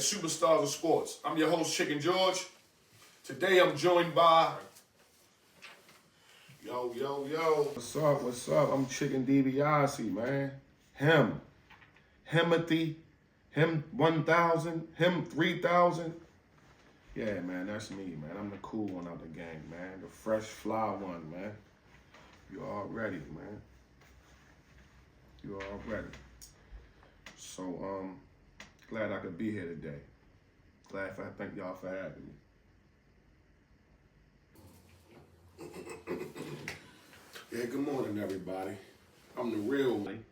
Superstars of Sports. I'm your host, Chicken George. Today I'm joined by... Yo. What's up? I'm Chicken DiBiase, man. Himothy, him 1,000, him 3,000. Yeah, man, that's me, man. I'm the cool one out the gang, man. The fresh, fly one, man. You already, man. You already. So, glad I could be here today. Thank y'all for having me. Yeah, good morning, everybody. I'm the real one.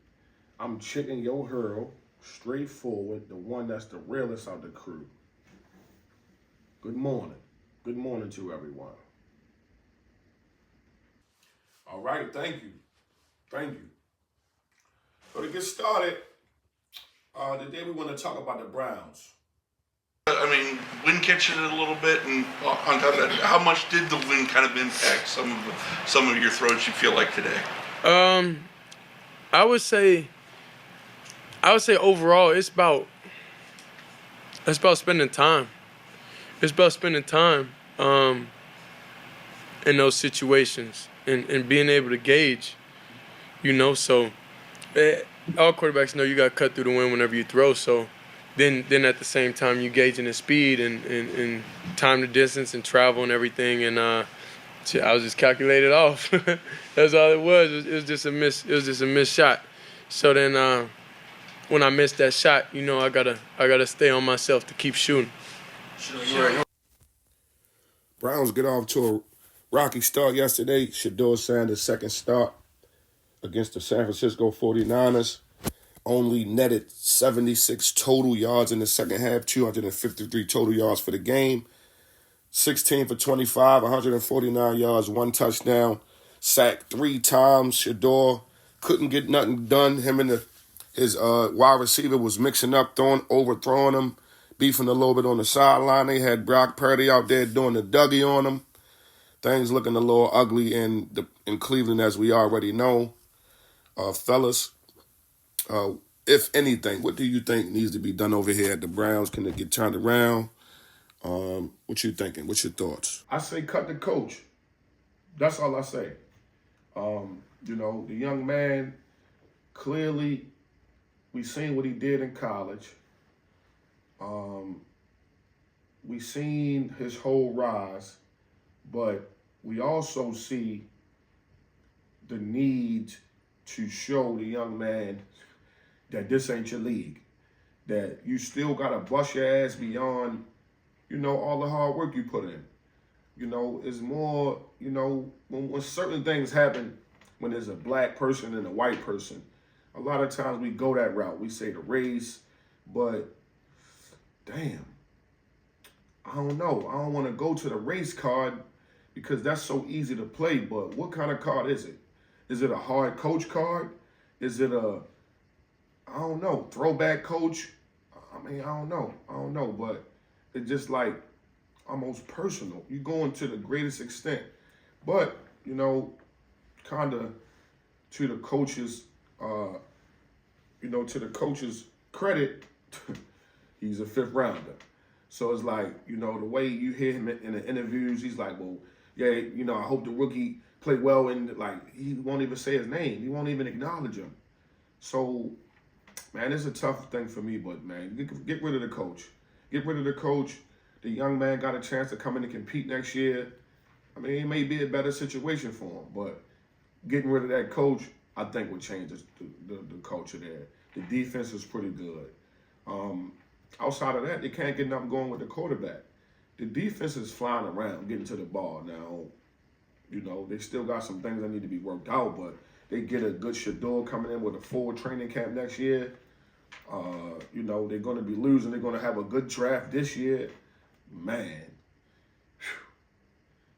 I'm Chicken Yo Hurl, straightforward, the one that's the realest out the crew. Good morning. Good morning to everyone. All right, thank you. So to get started, today we want to talk about the Browns. I mean, wind catching it a little bit, and on top of that, how much did the wind kind of impact some of your throws you feel like today? I would say overall it's about spending time. It's about spending time in those situations and being able to gauge, so all quarterbacks know you got to cut through the wind whenever you throw, so then at the same time you gauging the speed and time to distance and travel and everything, and I was just calculated off. That's all it was. It was just a missed shot. So then when I missed that shot, I gotta stay on myself to keep shooting. Sure. Browns get off to a rocky start yesterday. Shedeur Sanders' second start against the San Francisco 49ers. Only netted 76 total yards in the second half, 253 total yards for the game. 16 for 25, 149 yards, one touchdown. Sacked 3 times. Shedeur couldn't get nothing done. Him and his wide receiver was mixing up, overthrowing him, beefing a little bit on the sideline. They had Brock Purdy out there doing the Dougie on him. Things looking a little ugly in Cleveland, as we already know. Fellas, if anything, what do you think needs to be done over here at the Browns? Can it get turned around? What you thinking? What's your thoughts? I say cut the coach. That's all I say. The young man, clearly, we seen what he did in college. We seen his whole rise, but we also see the need to show the young man that this ain't your league, that you still got to bust your ass beyond, all the hard work you put in. It's more, when certain things happen, when there's a black person and a white person, a lot of times we go that route. We say the race, but damn, I don't know. I don't want to go to the race card because that's so easy to play, but what kind of card is it? Is it a hard coach card? Is it I don't know, throwback coach? I don't know, but it's just like almost personal. You're going to the greatest extent. But, kind of to the coach's, credit, he's a 5th rounder. So it's like, the way you hear him in the interviews, he's like, well, yeah, I hope the rookie play well, and like he won't even say his name. He won't even acknowledge him. So, man, it's a tough thing for me, but man, get rid of the coach. Get rid of the coach. The young man got a chance to come in and compete next year. It may be a better situation for him, but getting rid of that coach, I think, would change the culture there. The defense is pretty good. Outside of that, they can't get nothing going with the quarterback. The defense is flying around, getting to the ball now. They still got some things that need to be worked out, but they get a good Shedeur coming in with a full training camp next year. They're going to be losing. They're going to have a good draft this year. Man,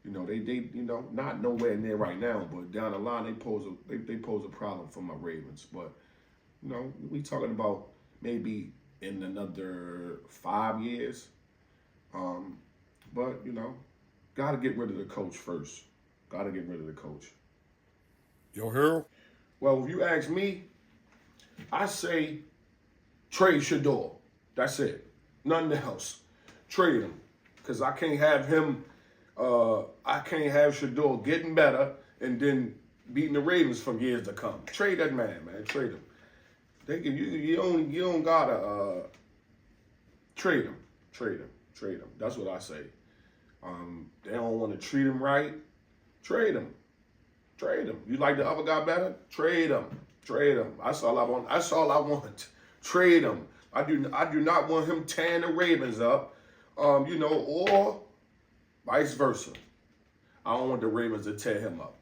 they not nowhere near right now, but down the line they pose a problem for my Ravens. But we talking about maybe in another 5 years. But gotta get rid of the coach first. Gotta get rid of the coach. Yo, Harold? Well, if you ask me, I say trade Shedeur. That's it. Nothing else. Trade him. Because I can't have him, I can't have Shador getting better and then beating the Ravens for years to come. Trade that man. Trade him. You don't gotta trade him. Trade him. That's what I say. They don't want to treat him right. Trade him. You like the other guy better? Trade him. That's all I want. Trade him. I do not want him tearing the Ravens up, or vice versa. I don't want the Ravens to tear him up.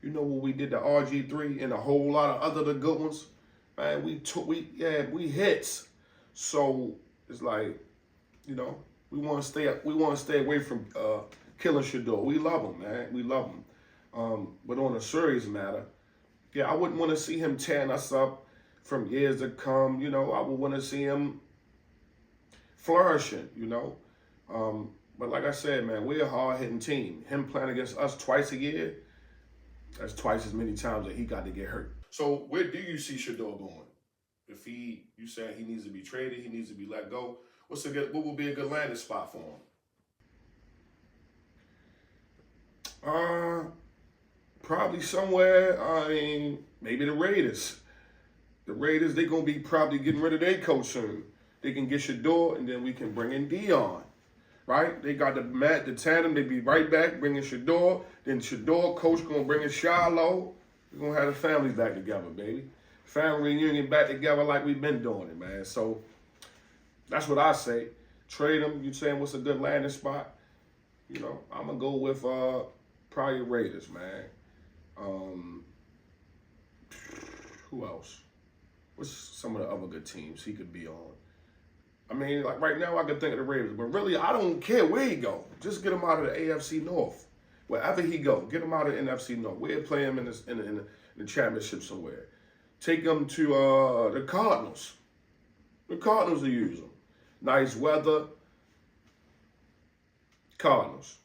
You know what we did to RG3 and a whole lot of other good ones? Man, we hits. So it's like, we want to stay away from killing Shador. We love him, man. We love him. But on a serious matter, I wouldn't want to see him tearing us up from years to come. I would want to see him flourishing, But like I said, man, we're a hard-hitting team. Him playing against us twice a year, that's twice as many times that he got to get hurt. So where do you see Shador going? If you saying he needs to be traded, he needs to be let go, what would be a good landing spot for him? Probably somewhere, maybe the Raiders. The Raiders, they're going to be probably getting rid of their coach soon. They can get Shador, and then we can bring in Dion, right? They got the tandem. They be right back, bringing Shador. Then Shador, coach going to bring in Shiloh. We're going to have the families back together, baby. Family reunion back together like we've been doing it, man. So that's what I say. Trade them. You saying what's a good landing spot? I'm going to go with probably Raiders, man. Who else? What's some of the other good teams he could be on? Like right now I can think of the Ravens, but really I don't care where he go. Just get him out of the AFC North. Wherever he go, get him out of the NFC North. We'll play him in the championship somewhere. Take him to the Cardinals. The Cardinals will use him. Nice weather. Cardinals.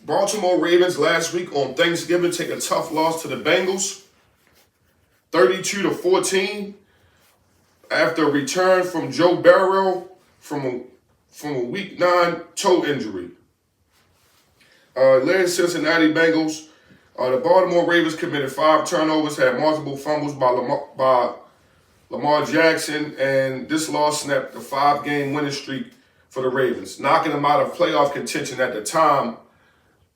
Baltimore Ravens last week on Thanksgiving take a tough loss to the Bengals, 32-14, after a return from Joe Burrow from a Week 9 toe injury. Led Cincinnati Bengals. The Baltimore Ravens committed 5 turnovers, had multiple fumbles by Lamar Jackson, and this loss snapped the 5-game winning streak for the Ravens, knocking them out of playoff contention at the time.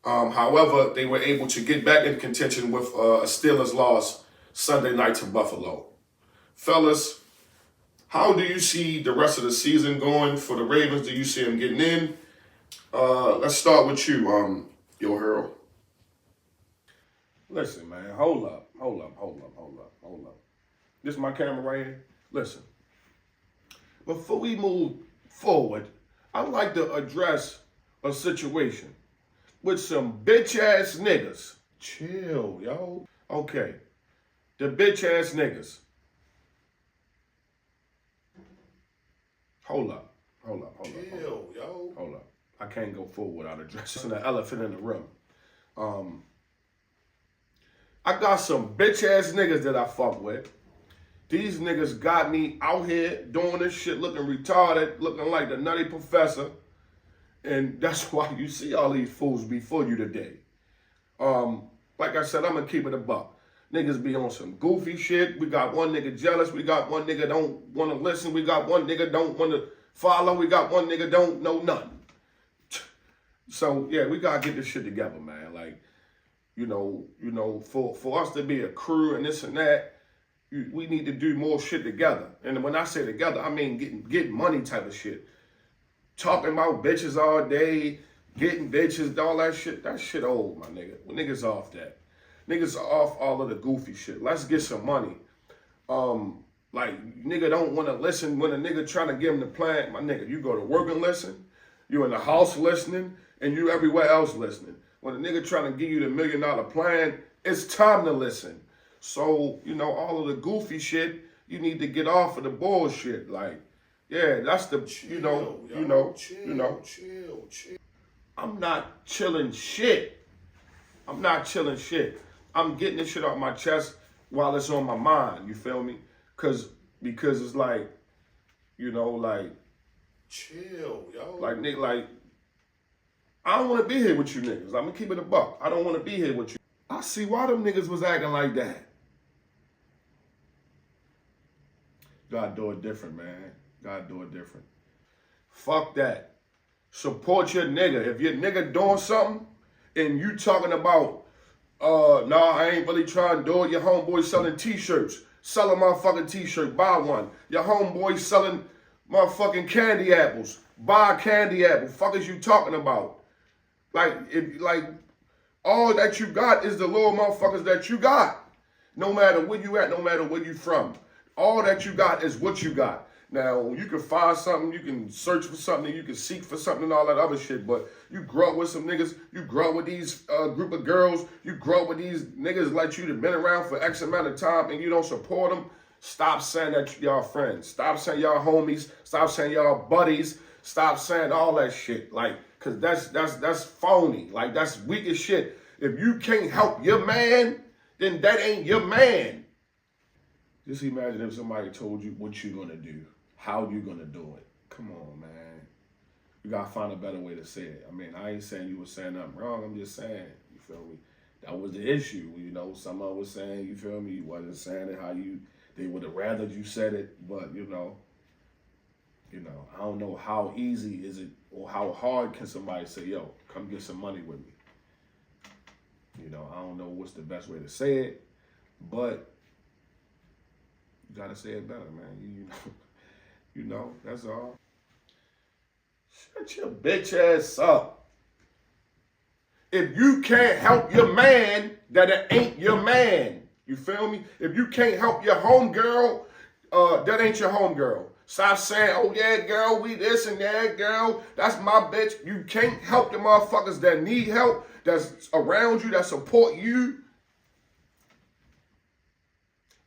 However, they were able to get back in contention with a Steelers loss Sunday night to Buffalo. Fellas, how do you see the rest of the season going for the Ravens? Do you see them getting in? Let's start with you, Yo Hero. Listen, man, hold up. This is my camera right here. Listen, before we move forward, I'd like to address a situation with some bitch-ass niggas. Chill, yo. Okay. The bitch-ass niggas. Hold up. Chill, yo. Hold up. I can't go forward without addressing the elephant in the room. I got some bitch-ass niggas that I fuck with. These niggas got me out here doing this shit looking retarded, looking like the Nutty Professor. And that's why you see all these fools before you today. Like I said, I'm going to keep it a buck. Niggas be on some goofy shit. We got one nigga jealous. We got one nigga don't want to listen. We got one nigga don't want to follow. We got one nigga don't know nothing. So, yeah, we got to get this shit together, man. Like, for us to be a crew and this and that, we need to do more shit together. And when I say together, I mean getting money type of shit. Talking about bitches all day, getting bitches, all that shit old, my nigga. Niggas off that. Niggas are off all of the goofy shit. Let's get some money. Nigga don't want to listen when a nigga trying to give him the plan. My nigga, you go to work and listen. You in the house listening, and you everywhere else listening. When a nigga trying to give you the $1 million plan, it's time to listen. So, all of the goofy shit, you need to get off of the bullshit. Like, yeah, that's the, chill. I'm not chilling shit. I'm getting this shit off my chest while it's on my mind, you feel me? Because because it's like, like, Chill, yo. like, nigga, like, I don't want to be here with you niggas. I'm going to keep it a buck. I don't want to be here with you. I see why them niggas was acting like that. Gotta do it different, man. Gotta do it different. Fuck that. Support your nigga. If your nigga doing something and you talking about, nah, I ain't really trying to do it. Your homeboy selling t-shirts. Sell a motherfucking t-shirt. Buy one. Your homeboy selling motherfucking candy apples. Buy a candy apple. Fuck is you talking about? Like, all that you got is the little motherfuckers that you got. No matter where you at, no matter where you from. All that you got is what you got. Now, you can find something, you can search for something, you can seek for something and all that other shit, but you grow up with some niggas, you grow up with these group of girls, you grow up with these niggas like you that been around for X amount of time and you don't support them. Stop saying that y'all friends. Stop saying y'all homies. Stop saying y'all buddies. Stop saying all that shit. Like, cause that's phony. Like, that's weak as shit. If you can't help your man, then that ain't your man. Just imagine if somebody told you what you gonna do, how you gonna do it. Come on, man. You gotta find a better way to say it. I mean, I ain't saying you were saying nothing wrong. I'm just saying, you feel me? That was the issue. Someone was saying, you feel me? You wasn't saying it how they would have rather you said it, but I don't know how easy is it or how hard can somebody say, yo, come get some money with me. I don't know what's the best way to say it, but you gotta say it better, man. That's all. Shut your bitch ass up. If you can't help your man, that it ain't your man. You feel me? If you can't help your homegirl, that ain't your homegirl. Stop saying, oh yeah, girl, we this and that, girl. That's my bitch. You can't help the motherfuckers that need help, that's around you, that support you.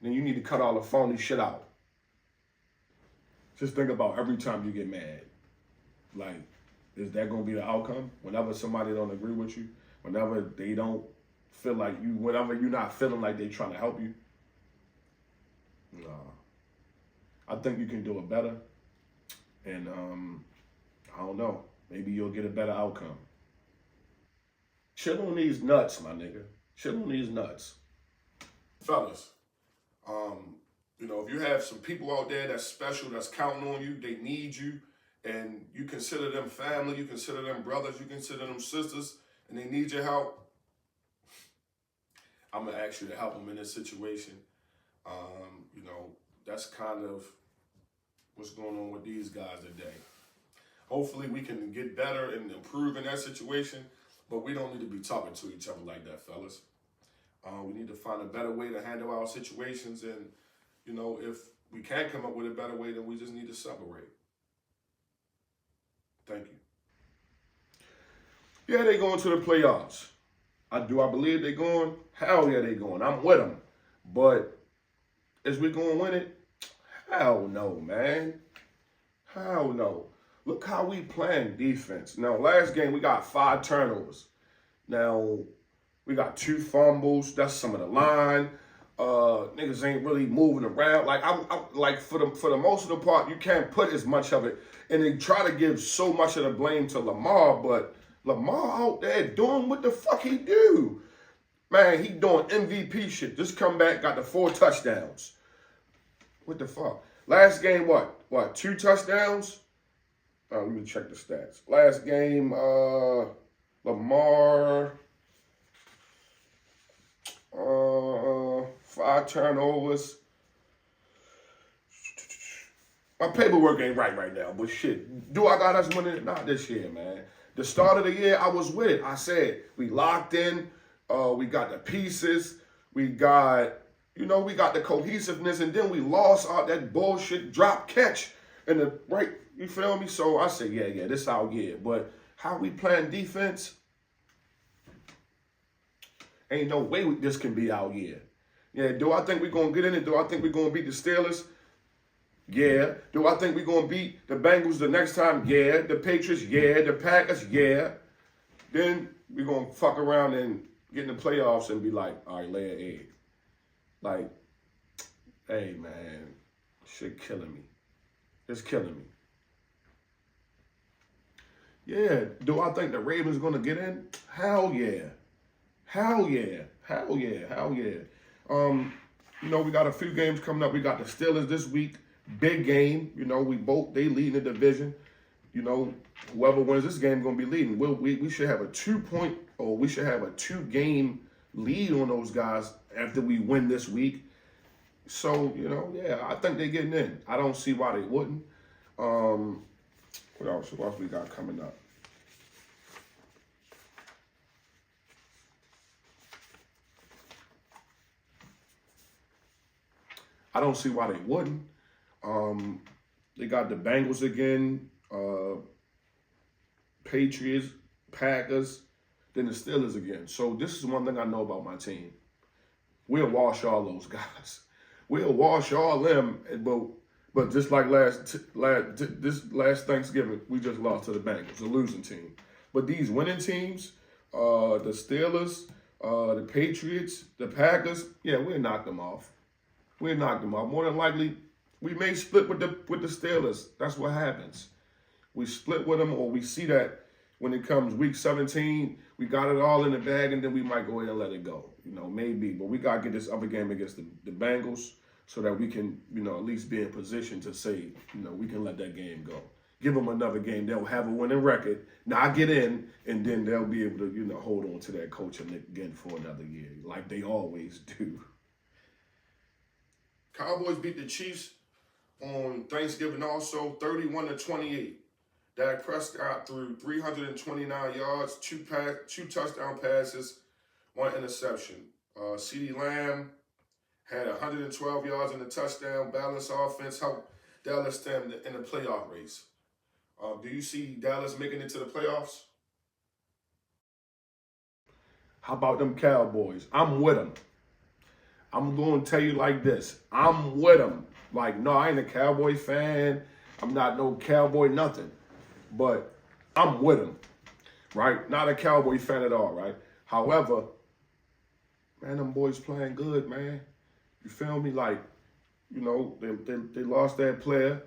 Then you need to cut all the phony shit out. Just think about every time you get mad. Like, is that going to be the outcome? Whenever somebody don't agree with you, whenever they don't feel like you, whenever you're not feeling like they trying to help you? Nah. I think you can do it better. And, I don't know. Maybe you'll get a better outcome. Chill on these nuts, my nigga. Chill on these nuts. Fellas, if you have some people out there that's special, that's counting on you, they need you, and you consider them family, you consider them brothers, you consider them sisters, and they need your help, I'm going to ask you to help them in this situation. That's kind of what's going on with these guys today. Hopefully we can get better and improve in that situation, but we don't need to be talking to each other like that, fellas. We need to find a better way to handle our situations, and, if we can't come up with a better way, then we just need to separate. Thank you. Yeah, they going to the playoffs. Do I believe they going? Hell yeah, they going. I'm with them. But is we going to win it? Hell no, man. Hell no. Look how we playing defense. Now, last game, we got 5 turnovers. Now, we got 2 fumbles. That's some of the line. Niggas ain't really moving around. Like, I'm like for the most of the part, you can't put as much of it. And they try to give so much of the blame to Lamar, but Lamar out there doing what the fuck he do. Man, he doing MVP shit. Just come back, got the 4 touchdowns. What the fuck? Last game, what? 2 touchdowns? Let me check the stats. Last game, Lamar, 5 turnovers. My paperwork ain't right now, but shit. Do I got us winning? Not this year, man. The start of the year, I was with it. I said, we locked in. We got the pieces. We got the cohesiveness, and then we lost all that bullshit drop catch in the right. You feel me? So I said, yeah, this our year. But how we playing defense? Ain't no way this can be our year. Yeah, do I think we're going to get in it? Do I think we're going to beat the Steelers? Yeah. Do I think we're going to beat the Bengals the next time? Yeah. The Patriots? Yeah. The Packers? Yeah. Then we're going to fuck around and get in the playoffs and be like, all right, lay an egg. Like, hey, man, Shit killing me. It's killing me. Yeah. Do I think the Ravens gonna get in? Hell yeah. Hell yeah. Hell yeah. Hell yeah. We got a few games coming up. We got the Steelers this week. Big game. They lead in the division. Whoever wins this game gonna be leading. We should have a 2-point, or we should have a 2-game lead on those guys after we win this week. So, I think they're getting in. I don't see why they wouldn't. What else? What else we got coming up? I don't see why they wouldn't. They got the Bengals again, Patriots, Packers, then the Steelers again. So this is one thing I know about my team. We'll wash all those guys. We'll wash all them. But just like this last Thanksgiving, we just lost to the Bengals, a losing team. But these winning teams, the Steelers, the Patriots, the Packers, yeah, we'll knock them off. We'll knock them off. More than likely, we may split with the Steelers. That's what happens. We split with them, or we see that when it comes week 17, we got it all in the bag, and then we might go ahead and let it go. Maybe. But we got to get this other game against the Bengals so that we can, at least be in position to say, we can let that game go. Give them another game. They'll have a winning record, not get in, and then they'll be able to, hold on to that coach again for another year, like they always do. Cowboys beat the Chiefs on Thanksgiving also, 31-28. Dak Prescott threw 329 yards, two touchdown passes, 1 interception. CeeDee Lamb had 112 yards in the touchdown. Balanced offense helped Dallas stand in the playoff race. Do you see Dallas making it to the playoffs? How about them Cowboys? I'm with them. I'm going to tell you like this. I'm with them. Like, no, I ain't a Cowboy fan. I'm not no Cowboy nothing. But I'm with them, right? Not a Cowboy fan at all, right? However, man, them boys playing good, man. You feel me? Like, they lost that player,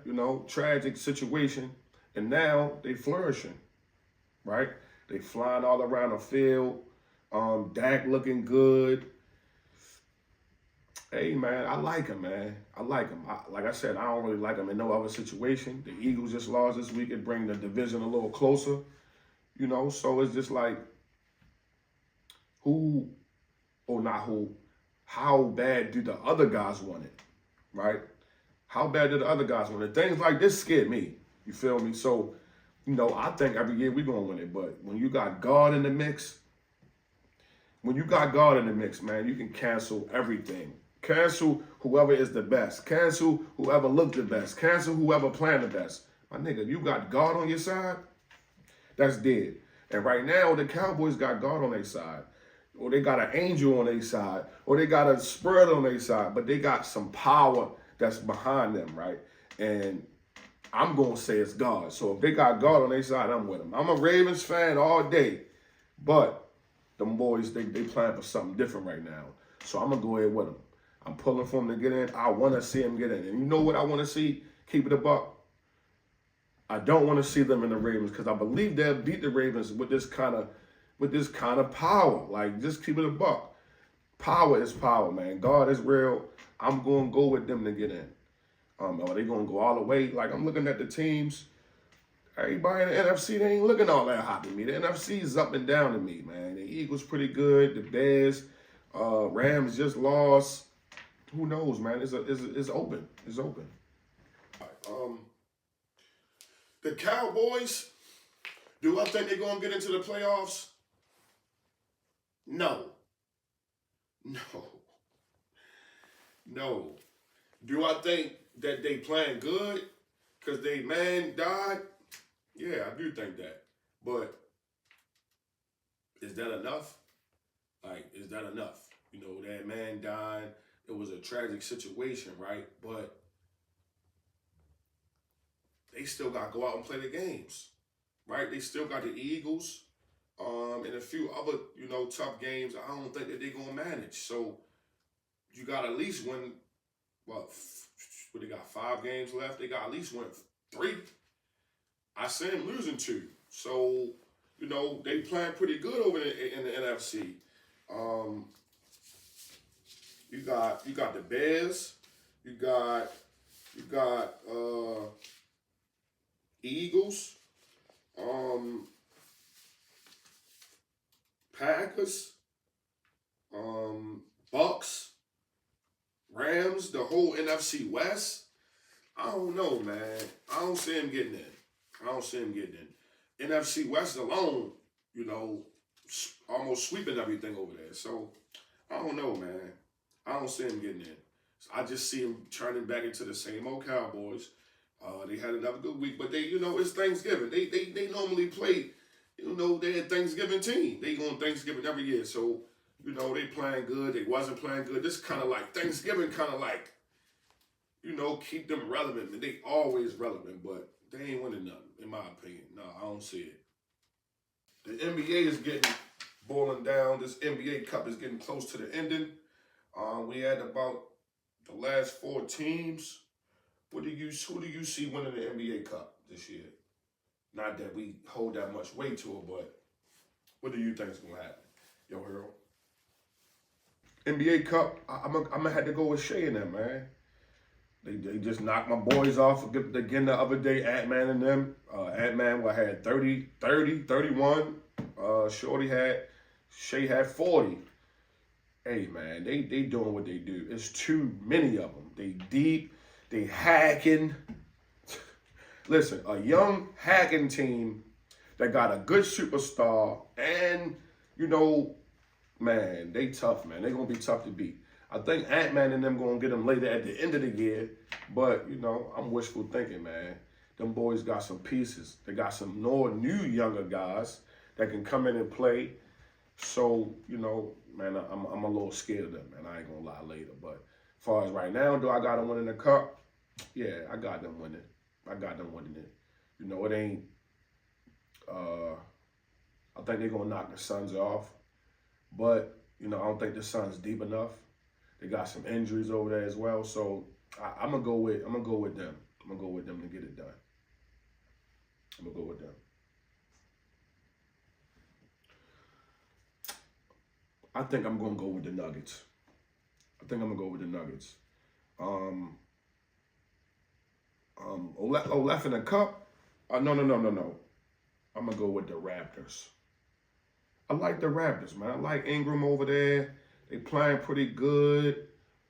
tragic situation. And now they flourishing, right? They flying all around the field. Dak looking good. Hey, man, I like him, man. I like him. Like I said, I don't really like him in no other situation. The Eagles just lost this week and bring the division a little closer, So it's just like, how bad do the other guys want it, right? How bad do the other guys want it? Things like this scared me, you feel me? So, I think every year we're going to win it. But when you got God in the mix, man, you can cancel everything. Cancel whoever is the best. Cancel whoever looked the best. Cancel whoever planned the best. My nigga, you got God on your side, that's dead. And right now, the Cowboys got God on their side. Or they got an angel on their side. Or they got a spread on their side. But they got some power that's behind them, right? And I'm going to say it's God. So if they got God on their side, I'm with them. I'm a Ravens fan all day. But them boys, they playing for something different right now. So I'm going to go ahead with them. I'm pulling for them to get in. I want to see them get in. And you know what I want to see? Keep it a buck. I don't want to see them in the Ravens because I believe they'll beat the Ravens with this kind of power. Like, just keep it a buck. Power is power, man. God is real. I'm going to go with them to get in. Are they going to go all the way? Like, I'm looking at the teams. Everybody in the NFC, they ain't looking all that hot to me. The NFC is up and down to me, man. The Eagles pretty good. The Bears, Rams just lost. Who knows, man? It's open. It's open. All right, the Cowboys, do I think they're going to get into the playoffs? No. Do I think that they playing good because they man died? Yeah, I do think that. But is that enough? Like, is that enough? That man died. It was a tragic situation, right? But they still got to go out and play the games, right? They still got the Eagles and a few other, tough games. I don't think that they're going to manage. So you got to at least win, But they got 5 games left. They got at least win 3. I see them losing 2. So, you know, they playing pretty good over in the NFC. You got the Bears. You got Eagles. Packers. Bucks. Rams. The whole NFC West. I don't know, man. I don't see him getting in. NFC West alone, you know, almost sweeping everything over there. So, I don't know, man. I don't see him getting in. So I just see him turning back into the same old Cowboys. They had another good week, but they, you know, it's Thanksgiving. They normally play, you know, they're a Thanksgiving team. They go on Thanksgiving every year. So, you know, they playing good. They wasn't playing good. This kind of like Thanksgiving kind of like, you know, keep them relevant. And they always relevant, but they ain't winning nothing, in my opinion. No, I don't see it. The NBA is getting boiling down. This NBA Cup is getting close to the ending. We had about the last 4 teams. Who do you see winning the NBA Cup this year? Not that we hold that much weight to it, but what do you think is gonna happen, yo, Hero? NBA Cup, I'm gonna have to go with Shea and them, man. They just knocked my boys off again the other day, Ant-Man and them. Ant-Man had 30, 31. Shea had 40. Hey, man, they doing what they do. It's too many of them. They deep, they hacking. Listen, a young hacking team that got a good superstar and, you know, man, they tough, man. They going to be tough to beat. I think Ant-Man and them going to get them later at the end of the year. But, you know, I'm wishful thinking, man. Them boys got some pieces. They got some new younger guys that can come in and play. So, you know, man, I'm a little scared of them, man. I ain't going to lie later. But as far as right now, do I got them winning the Cup? Yeah, I got them winning. I got them winning it. You know, it ain't, I think they're going to knock the Suns off. But, you know, I don't think the Suns deep enough. They got some injuries over there as well. So I'm gonna go with them. I'm gonna go with them to get it done. I'm gonna go with them. I think I'm gonna go with the Nuggets. Olaf in the Cup? No. I'm gonna go with the Raptors. I like the Raptors, man. I like Ingram over there. They playing pretty good.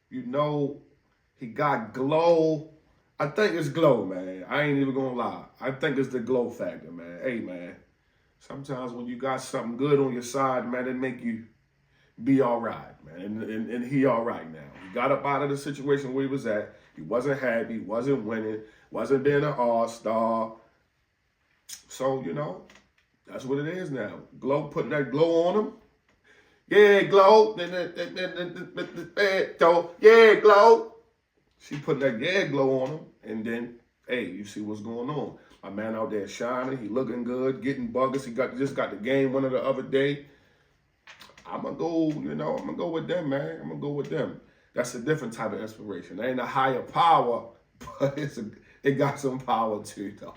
You know, he got glow. I think it's glow, man. I ain't even gonna lie. I think it's the glow factor, man. Hey, man. Sometimes when you got something good on your side, man, it make you be all right, man. And he all right now. He got up out of the situation where he was at. He wasn't happy, wasn't winning, wasn't being an all-star. So, you know, that's what it is now. Glow, putting that glow on him. Yeah, glow. Yeah, glow. She put that glow on him. And then, hey, you see what's going on. My man out there shining. He looking good, getting buggers. He just got the game winner the other day. I'm going to go with them, man. I'm going to go with them. That's a different type of inspiration. They ain't a higher power, but it got some power too, though.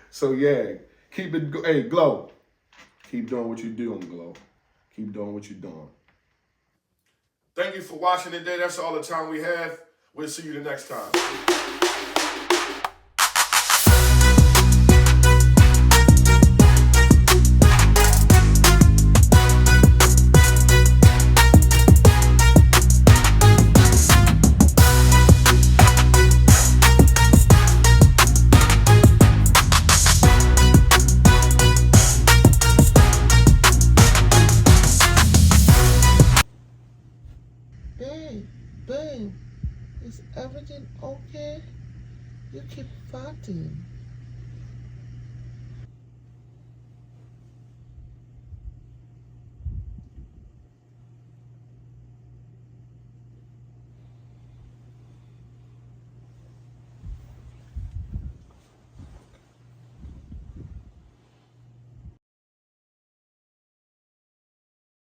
So, yeah, keep it, hey, Glow. Keep doing what you're doing, Glow. Keep doing what you're doing. Thank you for watching today. That's all the time we have. We'll see you the next time. Babe, is everything okay? You keep farting.